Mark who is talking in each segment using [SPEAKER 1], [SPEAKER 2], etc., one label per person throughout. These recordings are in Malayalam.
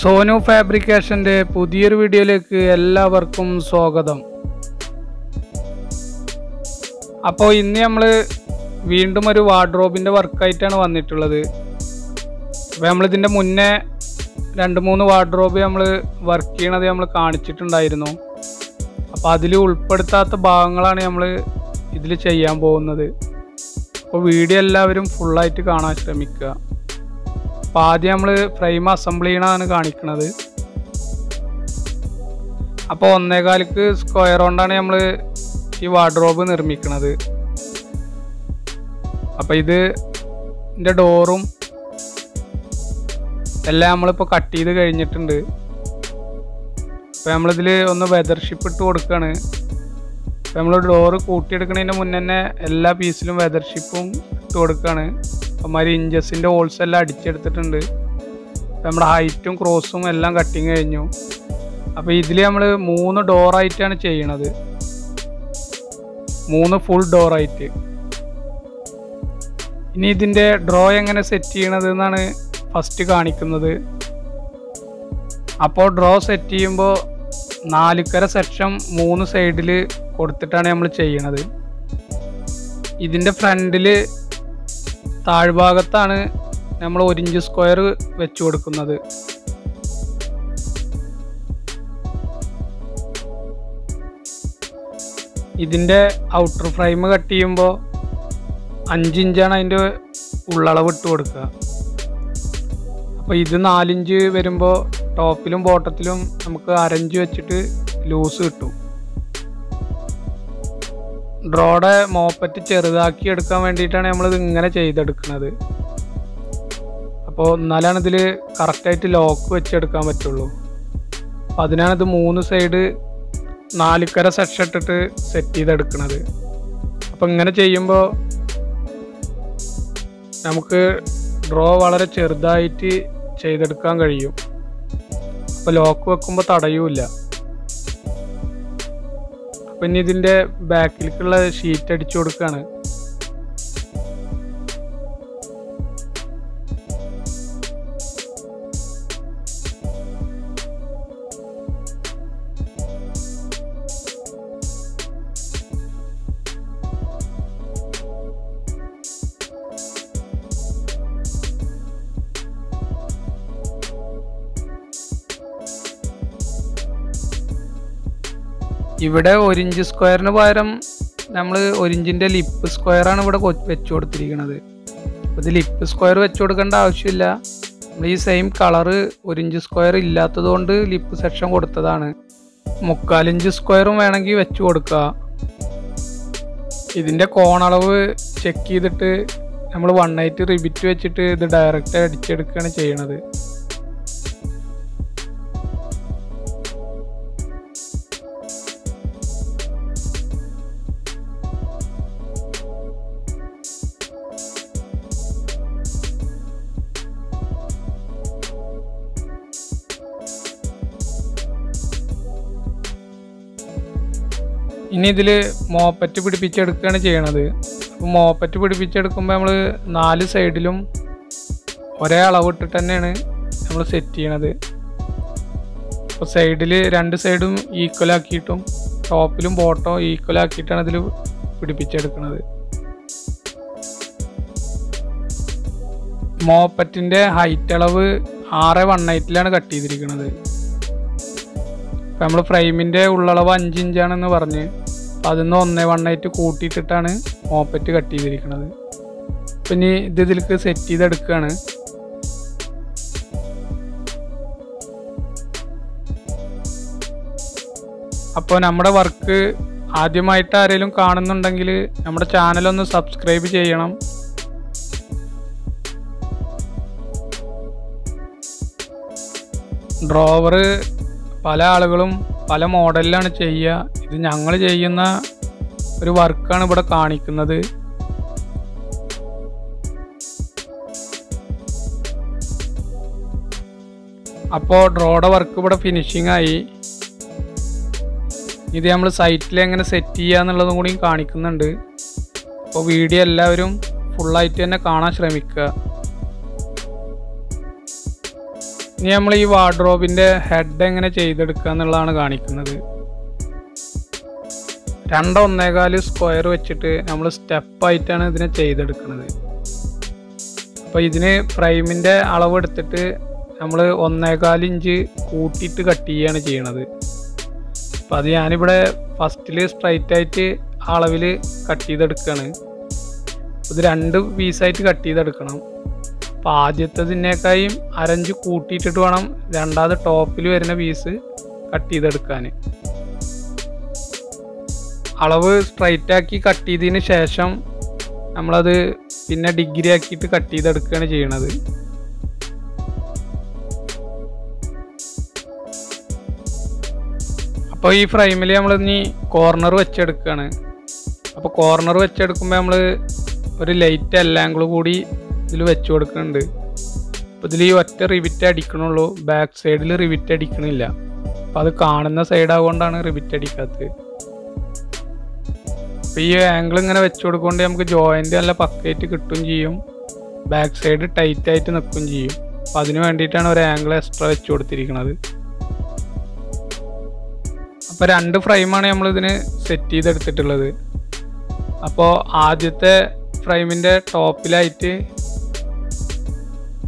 [SPEAKER 1] Sonu Fabrication പുതിയൊരു വീഡിയോയിലേക്ക് എല്ലാവർക്കും സ്വാഗതം. അപ്പോൾ ഇന്ന് നമ്മൾ വീണ്ടും ഒരു വാർഡ്രോബിന്റെ വർക്ക് ആയിട്ടാണ് വന്നിട്ടുള്ളത്. അപ്പോൾ നമ്മൾ ഇതിന്റെ മുന്നേ 2-3 വാർഡ്രോബ് നമ്മൾ വർക്ക് ചെയ്യണത് നമ്മൾ കാണിച്ചിട്ടുണ്ടായിരുന്നു. അപ്പോൾ അതിൽ ഉൾപ്പെടുത്താത്ത ഭാഗങ്ങളാണ് നമ്മൾ ഇതിൽ ചെയ്യാൻ പോകുന്നത്. അപ്പോൾ വീഡിയോ എല്ലാവരും ഫുൾ ആയിട്ട് കാണാൻ ശ്രമിക്കുക. അപ്പോൾ ആദ്യം നമ്മൾ ഫ്രെയിം അസംബിൾ ചെയ്യണതാണ് കാണിക്കുന്നത്. അപ്പോൾ 1.25 സ്ക്വയർ കൊണ്ടാണ് നമ്മൾ ഈ വാർഡ്രോബ് നിർമ്മിക്കുന്നത്. അപ്പോൾ ഇതിൻ്റെ ഡോറും എല്ലാം നമ്മളിപ്പോൾ കട്ട് ചെയ്ത് കഴിഞ്ഞിട്ടുണ്ട്. അപ്പോൾ നമ്മളിതിൽ ഒന്ന് വെതർഷിപ്പ് ഇട്ട് കൊടുക്കുകയാണ്. അപ്പോൾ നമ്മൾ ഡോറ് കൂട്ടിയെടുക്കുന്നതിന് മുന്നേ തന്നെ എല്ലാ പീസിലും വെതർഷിപ്പും ഇട്ട് കൊടുക്കുകയാണ്. അമ്മമാർ ഇഞ്ചസിൻ്റെ ഹോൾസ് എല്ലാം അടിച്ചെടുത്തിട്ടുണ്ട്. നമ്മുടെ ഹൈറ്റും ക്രോസും എല്ലാം കട്ടിങ് കഴിഞ്ഞു. അപ്പോൾ ഇതിൽ നമ്മൾ 3 ഡോറായിട്ടാണ് ചെയ്യണത്, 3 ഫുൾ ഡോറായിട്ട്. ഇനി ഇതിൻ്റെ ഡ്രോ എങ്ങനെ സെറ്റ് ചെയ്യണത് എന്നാണ് ഫസ്റ്റ് കാണിക്കുന്നത്. അപ്പോൾ ഡ്രോ സെറ്റ് ചെയ്യുമ്പോൾ 4 സെക്ഷൻ 3 സൈഡിൽ കൊടുത്തിട്ടാണ് നമ്മൾ ചെയ്യണത്. ഇതിൻ്റെ ഫ്രണ്ടിൽ താഴ്ഭാഗത്താണ് നമ്മൾ 1 ഇഞ്ച് സ്ക്വയർ വെച്ച് കൊടുക്കുന്നത്. ഇതിൻ്റെ ഔട്ടർ ഫ്രെയിം കട്ട് ചെയ്യുമ്പോൾ 5 ഇഞ്ചാണ് അതിൻ്റെ ഉള്ളളവ് ഇട്ട് കൊടുക്കുക. അപ്പോൾ ഇത് 4 ഇഞ്ച് വരുമ്പോൾ ടോപ്പിലും ബോട്ടത്തിലും നമുക്ക് 1/2 ഇഞ്ച് വെച്ചിട്ട് ലൂസ് കിട്ടും. ഡ്രോയുടെ മോപ്പറ്റ് ചെറുതാക്കി എടുക്കാൻ വേണ്ടിയിട്ടാണ് നമ്മളിത് ഇങ്ങനെ ചെയ്തെടുക്കുന്നത്. അപ്പോൾ എന്നാലാണ് ഇതിൽ കറക്റ്റായിട്ട് ലോക്ക് വെച്ചെടുക്കാൻ പറ്റുള്ളൂ. അപ്പോൾ അതിനാണ് ഇത് 3 സൈഡ് 4 സെക്ഷൻ ഇട്ടിട്ട് സെറ്റ് ചെയ്തെടുക്കുന്നത്. അപ്പോൾ ഇങ്ങനെ ചെയ്യുമ്പോൾ നമുക്ക് ഡ്രോ വളരെ ചെറുതായിട്ട് ചെയ്തെടുക്കാൻ കഴിയും. അപ്പോൾ ലോക്ക് വെക്കുമ്പോൾ തടയൂല. അപ്പം ഇനി ഇതിൻ്റെ ബാക്കിലേക്കുള്ള ഷീറ്റ് അടിച്ചു കൊടുക്കുകയാണ്. ഇവിടെ 1 ഇഞ്ച് സ്ക്വയറിന് പകരം നമ്മൾ 1 ഇഞ്ചിൻ്റെ ലിപ്പ് സ്ക്വയറാണ് ഇവിടെ വെച്ച് കൊടുത്തിരിക്കുന്നത്. അപ്പോൾ ഇത് ലിപ്പ് സ്ക്വയർ വെച്ച് കൊടുക്കേണ്ട ആവശ്യമില്ല. നമ്മൾ ഈ സെയിം കളറ് 1 ഇഞ്ച് സ്ക്വയർ ഇല്ലാത്തത് കൊണ്ട് ലിപ്പ് സെക്ഷൻ കൊടുത്തതാണ്. 3/4 ഇഞ്ച് സ്ക്വയറും വേണമെങ്കിൽ വെച്ച് കൊടുക്കുക. ഇതിൻ്റെ കോണളവ് ചെക്ക് ചെയ്തിട്ട് നമ്മൾ 1/8 റിബിറ്റ് വെച്ചിട്ട് ഇത് ഡയറക്റ്റ് അടിച്ചെടുക്കുകയാണ് ചെയ്യണത്. ഇനി ഇതിൽ മോപ്പറ്റ് പിടിപ്പിച്ചെടുക്കുകയാണ് ചെയ്യണത്. അപ്പോൾ മോപ്പറ്റ് പിടിപ്പിച്ചെടുക്കുമ്പോൾ നമ്മൾ 4 സൈഡിലും ഒരേ അളവ് ഇട്ടിട്ട് തന്നെയാണ് നമ്മൾ സെറ്റ് ചെയ്യണത്. അപ്പോൾ സൈഡിൽ 2 സൈഡും ഈക്വൽ ആക്കിയിട്ടും ടോപ്പിലും ബോട്ടവും ഈക്വൽ ആക്കിയിട്ടാണ് ഇതിൽ പിടിപ്പിച്ചെടുക്കുന്നത്. മോപ്പറ്റിൻ്റെ ഹൈറ്റ് അളവ് 6/1/8 കട്ട് ചെയ്തിരിക്കുന്നത്. അപ്പം നമ്മൾ ഫ്രെയിമിൻ്റെ ഉള്ളളവ് 5 ഇഞ്ചാണെന്ന് പറഞ്ഞ് അതിൽ നിന്ന് 1/1/8 കൂട്ടിയിട്ടിട്ടാണ് മോപ്പറ്റ് കട്ട് ചെയ്തിരിക്കുന്നത്. അപ്പം ഇനി ഇതിലേക്ക് സെറ്റ് ചെയ്തെടുക്കുകയാണ്. അപ്പോൾ നമ്മുടെ വർക്ക് ആദ്യമായിട്ട് ആരെങ്കിലും കാണുന്നുണ്ടെങ്കിൽ നമ്മുടെ ചാനലൊന്ന് സബ്സ്ക്രൈബ് ചെയ്യണം. ഡ്രോവർ പല ആളുകളും പല മോഡലിലാണ് ചെയ്യുക. ഇത് ഞങ്ങൾ ചെയ്യുന്ന ഒരു വർക്കാണ് ഇവിടെ കാണിക്കുന്നത്. അപ്പോൾ ഡ്രോയുടെ വർക്ക് ഇവിടെ ഫിനിഷിംഗ് ആയി. ഇത് നമ്മൾ സൈറ്റിൽ എങ്ങനെ സെറ്റ് ചെയ്യുക എന്നുള്ളതും കൂടി കാണിക്കുന്നുണ്ട്. അപ്പോൾ വീഡിയോ എല്ലാവരും ഫുള്ളായിട്ട് തന്നെ കാണാൻ ശ്രമിക്കുക. ഇനി നമ്മൾ ഈ വാർഡ്രോബിൻ്റെ ഹെഡ് എങ്ങനെ ചെയ്തെടുക്കുക എന്നുള്ളതാണ് കാണിക്കുന്നത്. 2 1/4 സ്ക്വയർ വെച്ചിട്ട് നമ്മൾ സ്റ്റെപ്പായിട്ടാണ് ഇതിനെ ചെയ്തെടുക്കുന്നത്. അപ്പോൾ ഇതിന് ഫ്രെയിമിൻ്റെ അളവ് എടുത്തിട്ട് നമ്മൾ 1/4 ഇഞ്ച് കൂട്ടിയിട്ട് കട്ട് ചെയ്യുകയാണ് ചെയ്യണത്. അപ്പോൾ അത് ഞാനിവിടെ ഫസ്റ്റിൽ സ്ട്രൈറ്റ് ആയിട്ട് അളവിൽ കട്ട് ചെയ്തെടുക്കുകയാണ്. ഇത് 2 പീസായിട്ട് കട്ട് ചെയ്തെടുക്കണം. അപ്പോൾ ആദ്യത്തേതിനേക്കാളും 1/2 ഇഞ്ച് കൂട്ടിയിട്ടിട്ട് വേണം രണ്ടാമത് ടോപ്പിൽ വരുന്ന പീസ് കട്ട് ചെയ്തെടുക്കാൻ. അളവ് സ്ട്രൈറ്റ് ആക്കി കട്ട് ചെയ്തതിന് ശേഷം നമ്മളത് പിന്നെ ഡിഗ്രി ആക്കിയിട്ട് കട്ട് ചെയ്തെടുക്കുകയാണ് ചെയ്യണത്. അപ്പോൾ ഈ ഫ്രെയിമിൽ നമ്മൾ ഇനി കോർണർ വെച്ചെടുക്കുകയാണ്. അപ്പോൾ കോർണർ വെച്ചെടുക്കുമ്പോൾ നമ്മൾ ഒരു ലൈറ്റ് ആംഗിൾ കൂടി ഇതിൽ വെച്ച് കൊടുക്കുന്നുണ്ട്. അപ്പോൾ ഇതിൽ ഈ ഒറ്റ റിവിറ്റ് അടിക്കണുള്ളൂ, ബാക്ക് സൈഡിൽ റിവിറ്റ് അടിക്കണില്ല. അപ്പോൾ അത് കാണുന്ന സൈഡ് ആവുകൊണ്ടാണ് റിവിറ്റ് അടിക്കാത്തത്. അപ്പോൾ ഈ ആംഗിൾ ഇങ്ങനെ വെച്ച് കൊടുക്കുകൊണ്ട് നമുക്ക് ജോയിൻ്റ് നല്ല പക്കയായിട്ട് കിട്ടുകയും ചെയ്യും, ബാക്ക് സൈഡ് ടൈറ്റായിട്ട് നിൽക്കുകയും ചെയ്യും. അപ്പോൾ അതിന് വേണ്ടിയിട്ടാണ് ഒരു ആംഗിൾ എക്സ്ട്രാ വെച്ച് കൊടുത്തിരിക്കുന്നത്. അപ്പോൾ 2 ഫ്രെയിമാണ് നമ്മളിതിന് സെറ്റ് ചെയ്തെടുത്തിട്ടുള്ളത്. അപ്പോൾ ആദ്യത്തെ ഫ്രെയിമിൻ്റെ ടോപ്പിലായിട്ട്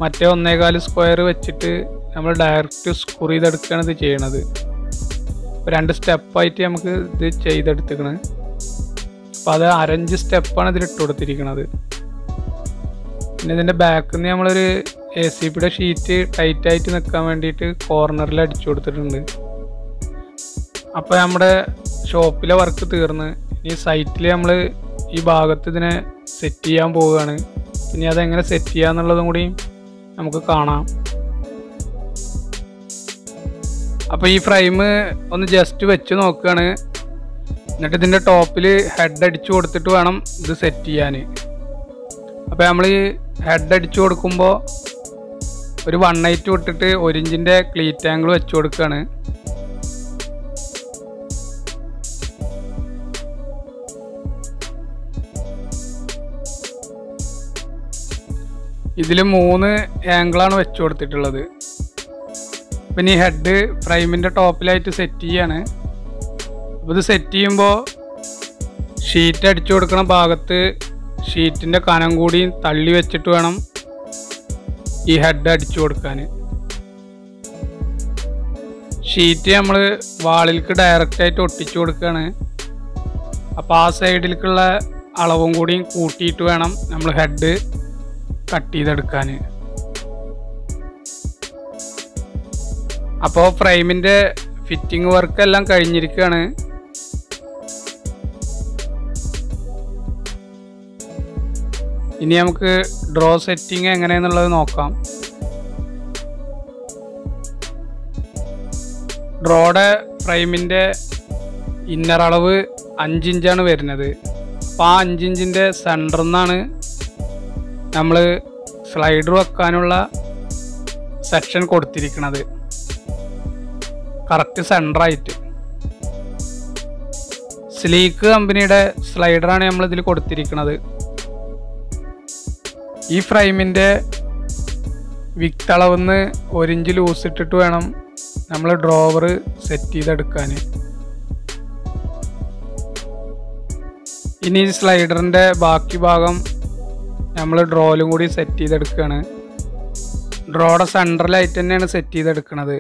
[SPEAKER 1] മറ്റേ 1/4 സ്ക്വയർ വെച്ചിട്ട് നമ്മൾ ഡയറക്റ്റ് സ്ക്രൂ ചെയ്തെടുക്കുകയാണ് ഇത് ചെയ്യണത്. അപ്പോൾ 2 സ്റ്റെപ്പായിട്ട് നമുക്ക് ഇത് ചെയ്തെടുത്തിരിക്കണം. അപ്പോൾ അത് 1/2 ഇഞ്ച് സ്റ്റെപ്പാണ് ഇതിലിട്ട് കൊടുത്തിരിക്കുന്നത്. പിന്നെ ഇതിൻ്റെ ബാക്കിൽ നിന്ന് നമ്മളൊരു ACPയുടെ ഷീറ്റ് ടൈറ്റായിട്ട് നിൽക്കാൻ വേണ്ടിയിട്ട് കോർണറിൽ അടിച്ചു കൊടുത്തിട്ടുണ്ട്. അപ്പോൾ നമ്മുടെ ഷോപ്പിലെ വർക്ക് തീർന്ന് ഈ സൈറ്റിൽ നമ്മൾ ഈ ഭാഗത്ത് ഇതിനെ സെറ്റ് ചെയ്യാൻ പോവുകയാണ്. ഇനി അതെങ്ങനെ സെറ്റ് ചെയ്യുക എന്നുള്ളതും കൂടി നമുക്ക് കാണാം. അപ്പോൾ ഈ ഫ്രെയിം ഒന്ന് ജസ്റ്റ് വെച്ച് നോക്കുകയാണ്. എന്നിട്ട് ഇതിൻ്റെ ടോപ്പിൽ ഹെഡ് അടിച്ചു കൊടുത്തിട്ട് വേണം ഇത് സെറ്റ് ചെയ്യാൻ. അപ്പോൾ നമ്മൾ ഈ ഹെഡ് അടിച്ചു കൊടുക്കുമ്പോൾ ഒരു 1/8 വിട്ടിട്ട് 1 ഇഞ്ചിൻ്റെ ക്ലീറ്റ് ആംഗിൾ വെച്ച് കൊടുക്കുകയാണ്. ഇതിൽ 3 ആംഗിളാണ് വെച്ച് കൊടുത്തിട്ടുള്ളത്. പിന്നെ ഈ ഹെഡ് ഫ്രെയിമിൻ്റെ ടോപ്പിലായിട്ട് സെറ്റ് ചെയ്യാണ്. അപ്പോൾ ഇത് സെറ്റ് ചെയ്യുമ്പോൾ ഷീറ്റ് അടിച്ചു കൊടുക്കുന്ന ഭാഗത്ത് ഷീറ്റിൻ്റെ കനം കൂടി തള്ളി വെച്ചിട്ട് വേണം ഈ ഹെഡ് അടിച്ചു കൊടുക്കാൻ. ഷീറ്റ് നമ്മൾ വാളിലേക്ക് ഡയറക്റ്റായിട്ട് ഒട്ടിച്ചു കൊടുക്കുകയാണ്. അപ്പോൾ ആ സൈഡിലേക്കുള്ള അളവും കൂടി കൂട്ടിയിട്ട് വേണം നമ്മൾ ഹെഡ് കട്ട് ചെയ്തെടുക്കാൻ. അപ്പോൾ ഫ്രെയിമിൻ്റെ ഫിറ്റിംഗ് വർക്ക് എല്ലാം കഴിഞ്ഞിരിക്കുകയാണ്. ഇനി നമുക്ക് ഡ്രോ സെറ്റിംഗ് എങ്ങനെയെന്നുള്ളത് നോക്കാം. ഡ്രോയുടെ ഫ്രെയിമിൻ്റെ ഇന്നർ അളവ് 5 ഇഞ്ചാണ് വരുന്നത്. അപ്പോൾ ആ 5 ഇഞ്ചിൻ്റെ സെൻറ്ററിൽ നിന്നാണ് നമ്മൾ സ്ലൈഡർ വെക്കാനുള്ള സെക്ഷൻ കൊടുത്തിരിക്കുന്നത്, കറക്റ്റ് സെൻറ്ററായിട്ട്. സ്ലീക്ക് കമ്പനിയുടെ സ്ലൈഡറാണ് നമ്മളിതിൽ കൊടുത്തിരിക്കുന്നത്. ഈ ഫ്രെയിമിൻ്റെ വിക്ത് അളവിന്ന് 1 ഇഞ്ച് ലൂസ് ഇട്ടിട്ട് വേണം നമ്മൾ ഡ്രോവർ സെറ്റ് ചെയ്തെടുക്കാൻ. ഇനി സ്ലൈഡറിൻ്റെ ബാക്കി ഭാഗം നമ്മൾ ഡ്രോയിലും കൂടി സെറ്റ് ചെയ്തെടുക്കുകയാണ്. ഡ്രോയുടെ സെൻറ്ററിലായിട്ട് തന്നെയാണ് സെറ്റ് ചെയ്തെടുക്കുന്നത്.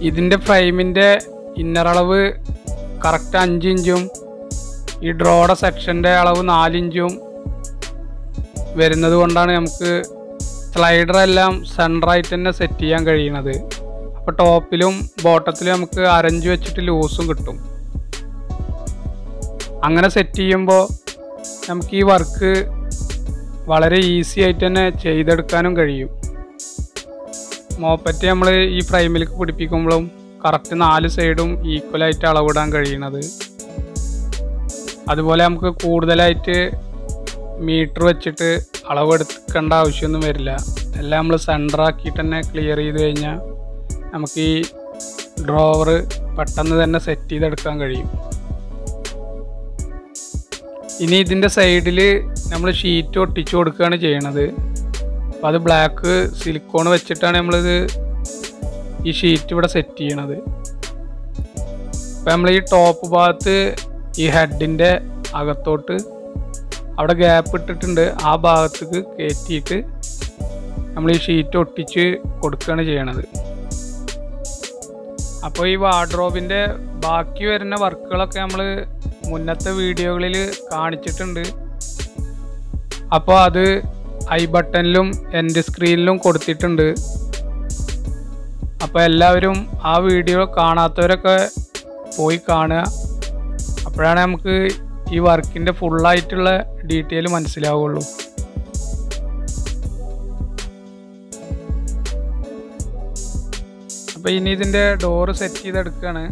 [SPEAKER 1] ഇതിൻ്റെ ഫ്രെയിമിൻ്റെ ഇന്നർ അളവ് കറക്റ്റ് 5 ഇഞ്ചും ഈ ഡ്രോയുടെ സെക്ഷൻ്റെ അളവ് 4 ഇഞ്ചും വരുന്നത് കൊണ്ടാണ് നമുക്ക് സ്ലൈഡറെല്ലാം സെൻറ്ററായിട്ട് തന്നെ സെറ്റ് ചെയ്യാൻ കഴിയുന്നത്. അപ്പോൾ ടോപ്പിലും ബോട്ടത്തിലും നമുക്ക് 1/2 ഇഞ്ച് വെച്ചിട്ട് ലൂസും കിട്ടും. അങ്ങനെ സെറ്റ് ചെയ്യുമ്പോൾ നമുക്ക് ഈ വർക്ക് വളരെ ഈസി ആയിട്ട് തന്നെ ചെയ്തെടുക്കാനും കഴിയും. മോപ്പറ്റ് നമ്മൾ ഈ ഫ്രെയിമിലേക്ക് പിടിപ്പിക്കുമ്പോഴും കറക്റ്റ് 4 സൈഡും ഈക്വലായിട്ട് അളവിടാൻ കഴിയുന്നത്. അതുപോലെ നമുക്ക് കൂടുതലായിട്ട് മീറ്റർ വെച്ചിട്ട് അളവെടുക്കേണ്ട ആവശ്യമൊന്നും വരില്ല. എല്ലാം നമ്മൾ സെൻറ്ററാക്കിയിട്ട് തന്നെ ക്ലിയർ ചെയ്ത് കഴിഞ്ഞാൽ നമുക്ക് ഈ ഡ്രോവർ പെട്ടെന്ന് തന്നെ സെറ്റ് ചെയ്തെടുക്കാൻ കഴിയും. ഇനി ഇതിൻ്റെ സൈഡിൽ നമ്മൾ ഷീറ്റ് ഒട്ടിച്ചു കൊടുക്കുകയാണ് ചെയ്യണത്. അപ്പോൾ അത് ബ്ലാക്ക് സിലിക്കോൺ വെച്ചിട്ടാണ് നമ്മളിത് ഈ ഷീറ്റ് ഇവിടെ സെറ്റ് ചെയ്യണത്. അപ്പോൾ നമ്മൾ ഈ ടോപ്പ് ഭാഗത്ത് ഈ ഹെഡിൻ്റെ അകത്തോട്ട് അവിടെ ഗ്യാപ്പ് ഇട്ടിട്ടുണ്ട്, ആ ഭാഗത്തേക്ക് കയറ്റിയിട്ട് നമ്മൾ ഈ ഷീറ്റ് ഒട്ടിച്ച് കൊടുക്കുകയാണ് ചെയ്യണത്. അപ്പോൾ ഈ വാർഡ്രോബിൻ്റെ ബാക്കി വരുന്ന വർക്കുകളൊക്കെ നമ്മൾ മുന്നത്തെ വീഡിയോകളിൽ കാണിച്ചിട്ടുണ്ട്. അപ്പോൾ അത് ഐ ബട്ടണിലും എൻഡ് സ്ക്രീനിലും കൊടുത്തിട്ടുണ്ട്. അപ്പോൾ എല്ലാവരും ആ വീഡിയോ കാണാത്തവരൊക്കെ പോയി കാണുക. അപ്പോഴാണ് നമുക്ക് ഈ വർക്കിൻ്റെ ഫുള്ളായിട്ടുള്ള ഡീറ്റെയിൽ മനസ്സിലാവുള്ളൂ. അപ്പോൾ ഇനി ഇതിൻ്റെ ഡോറ് സെറ്റ് ചെയ്തെടുക്കുകയാണ്.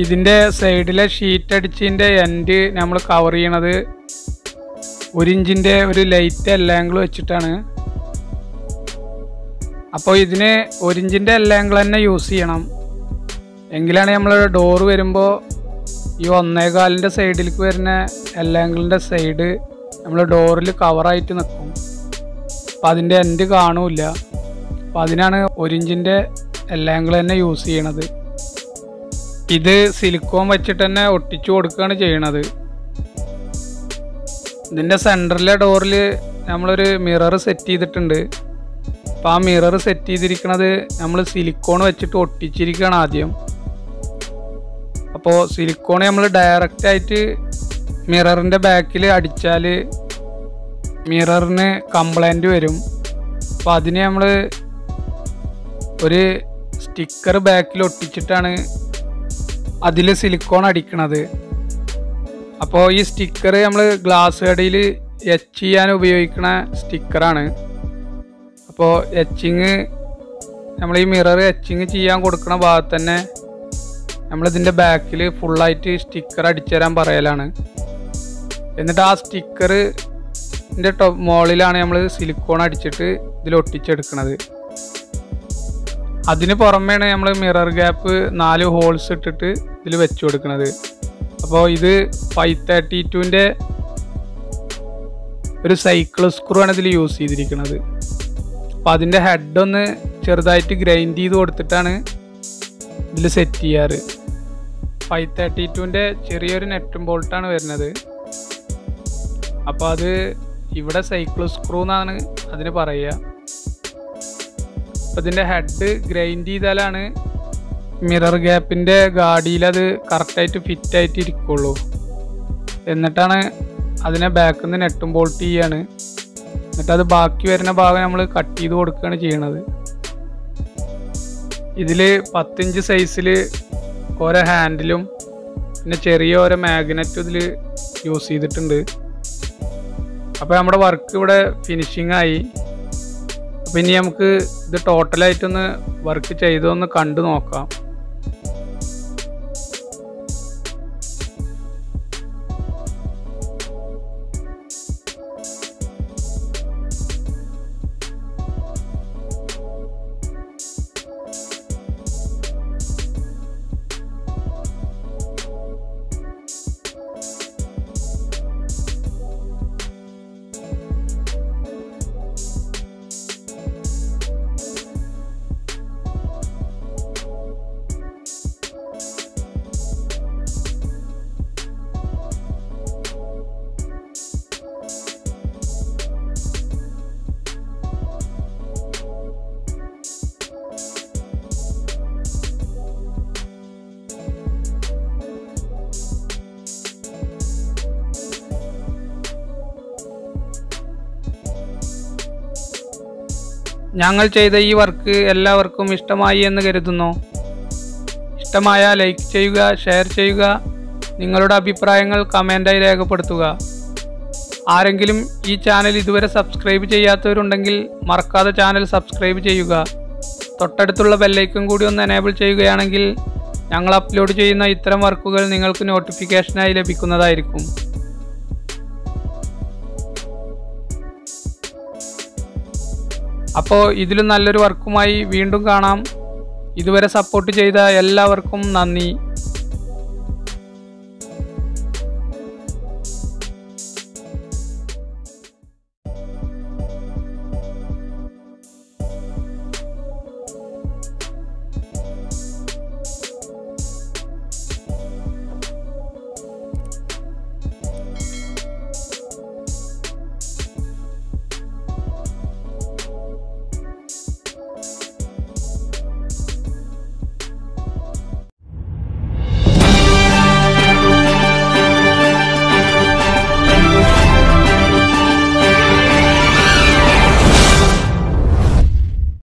[SPEAKER 1] ഇതിൻ്റെ സൈഡിലെ ഷീറ്റ് അടിച്ചതിൻ്റെ എൻഡ് നമ്മൾ കവർ ചെയ്യണത് 1 ഇഞ്ചിൻ്റെ ഒരു ലൈറ്റ് എൽ ആംഗിൾ വെച്ചിട്ടാണ്. അപ്പോൾ ഇതിന് 1 ഇഞ്ചിൻ്റെ എൽ ആംഗിൾ തന്നെ യൂസ് ചെയ്യണം, എങ്കിലാണ് നമ്മൾ ഡോറ് വരുമ്പോൾ ഈ 1.25 സൈഡിലേക്ക് വരുന്ന എൽ ആംഗിളിൻ്റെ സൈഡ് നമ്മൾ ഡോറിൽ കവറായിട്ട് നിൽക്കും. അപ്പോൾ അതിൻ്റെ എൻഡ് കാണൂല. അപ്പോൾ അതിനാണ് 1 ഇഞ്ചിൻ്റെ എൽ ആംഗിൾ തന്നെ യൂസ് ചെയ്യണത്. ഇത് സിലിക്കോൺ വെച്ചിട്ട് തന്നെ ഒട്ടിച്ചു കൊടുക്കുകയാണ് ചെയ്യണത്. ഇതിൻ്റെ സെൻറ്ററിലെ ഡോറിൽ നമ്മളൊരു മിറർ സെറ്റ് ചെയ്തിട്ടുണ്ട്. അപ്പോൾ ആ മിറർ സെറ്റ് ചെയ്തിരിക്കുന്നത് നമ്മൾ സിലിക്കോൺ വെച്ചിട്ട് ഒട്ടിച്ചിരിക്കുകയാണ് ആദ്യം. അപ്പോൾ സിലിക്കോൺ നമ്മൾ ഡയറക്റ്റായിട്ട് മിററിൻ്റെ ബാക്കിൽ അടിച്ചാൽ മിററിന് കംപ്ലൈൻറ്റ് വരും. അപ്പോൾ അതിന് നമ്മൾ ഒരു സ്റ്റിക്കർ ബാക്കിൽ ഒട്ടിച്ചിട്ടാണ് അതിൽ സിലിക്കോൺ അടിക്കണത്. അപ്പോൾ ഈ സ്റ്റിക്കർ നമ്മൾ ഗ്ലാസ് കടിയിൽ എച്ച് ചെയ്യാൻ ഉപയോഗിക്കുന്ന സ്റ്റിക്കറാണ്. അപ്പോൾ എച്ചിങ് നമ്മൾ ഈ മിറർ എച്ചിങ് ചെയ്യാൻ കൊടുക്കുന്ന ഭാഗത്ത് തന്നെ നമ്മളിതിൻ്റെ ബാക്കിൽ ഫുള്ളായിട്ട് സ്റ്റിക്കർ അടിച്ചു തരാൻ പറയലാണ്. എന്നിട്ട് ആ സ്റ്റിക്കറിൻ്റെ മുകളിലാണ് നമ്മൾ സിലിക്കോൺ അടിച്ചിട്ട് ഇതിൽ ഒട്ടിച്ചെടുക്കുന്നത്. അതിന് പുറമെയാണ് നമ്മൾ മിറർ ഗ്യാപ്പ് 4 ഹോൾസ് ഇട്ടിട്ട് ഇതിൽ വെച്ച് കൊടുക്കുന്നത്. അപ്പോൾ ഇത് 532ൻ്റെ ഒരു സൈക്കിൾ സ്ക്രൂ ആണ് ഇതിൽ യൂസ് ചെയ്തിരിക്കുന്നത്. അപ്പോൾ അതിൻ്റെ ഹെഡൊന്ന് ചെറുതായിട്ട് ഗ്രൈൻഡ് ചെയ്ത് കൊടുത്തിട്ടാണ് ഇതിൽ സെറ്റ് ചെയ്യാറ്. 532ൻ്റെ ചെറിയൊരു നെറ്റും ബോൾട്ടാണ് വരുന്നത്. അപ്പോൾ അത് ഇവിടെ സൈക്കിൾ സ്ക്രൂ എന്നാണ് അതിന് പറയുക. അപ്പോൾ ഇതിൻ്റെ ഹെഡ് ഗ്രൈൻഡ് ചെയ്താലാണ് മിറർ ഗ്യാപ്പിൻ്റെ ഗാഡിയിൽ അത് കറക്റ്റായിട്ട് ഫിറ്റായിട്ട് ഇരിക്കുള്ളൂ. എന്നിട്ടാണ് അതിനെ ബാക്കിൽ നിന്ന് നെട്ടും ബോൾട്ട് ചെയ്യാണ്. എന്നിട്ടത് ബാക്കി വരുന്ന ഭാഗം നമ്മൾ കട്ട് ചെയ്ത് കൊടുക്കുകയാണ് ചെയ്യണത്. ഇതിൽ 10 ഇഞ്ച് സൈസിൽ ഓരോ ഹാൻഡിലും പിന്നെ ചെറിയ ഓരോ മാഗ്നറ്റും ഇതിൽ യൂസ് ചെയ്തിട്ടുണ്ട്. അപ്പോൾ നമ്മുടെ വർക്ക് ഇവിടെ ഫിനിഷിംഗ് ആയി. അപ്പോൾ ഇനി നമുക്ക് ഇത് ടോട്ടലായിട്ടൊന്ന് വർക്ക് ചെയ്തതൊന്ന് കണ്ടു നോക്കാം. ഞങ്ങൾ ചെയ്ത ഈ വർക്ക് എല്ലാവർക്കും ഇഷ്ടമായി എന്ന് കരുതുന്നു. ഇഷ്ടമായാൽ ലൈക്ക് ചെയ്യുക, ഷെയർ ചെയ്യുക, നിങ്ങളുടെ അഭിപ്രായങ്ങൾ കമൻ്റായി രേഖപ്പെടുത്തുക. ആരെങ്കിലും ഈ ചാനൽ ഇതുവരെ സബ്സ്ക്രൈബ് ചെയ്യാത്തവരുണ്ടെങ്കിൽ മറക്കാതെ ചാനൽ സബ്സ്ക്രൈബ് ചെയ്യുക. തൊട്ടടുത്തുള്ള ബെല്ലൈക്കൺ കൂടി ഒന്ന് എനേബിൾ ചെയ്യുകയാണെങ്കിൽ ഞങ്ങൾ അപ്ലോഡ് ചെയ്യുന്ന ഇത്തരം വർക്കുകൾ നിങ്ങൾക്ക് നോട്ടിഫിക്കേഷനായി ലഭിക്കുന്നതായിരിക്കും. അപ്പോൾ ഇതിലും നല്ലൊരു വർക്കുമായി വീണ്ടും കാണാം. ഇതുവരെ സപ്പോർട്ട് ചെയ്ത എല്ലാവർക്കും നന്ദി.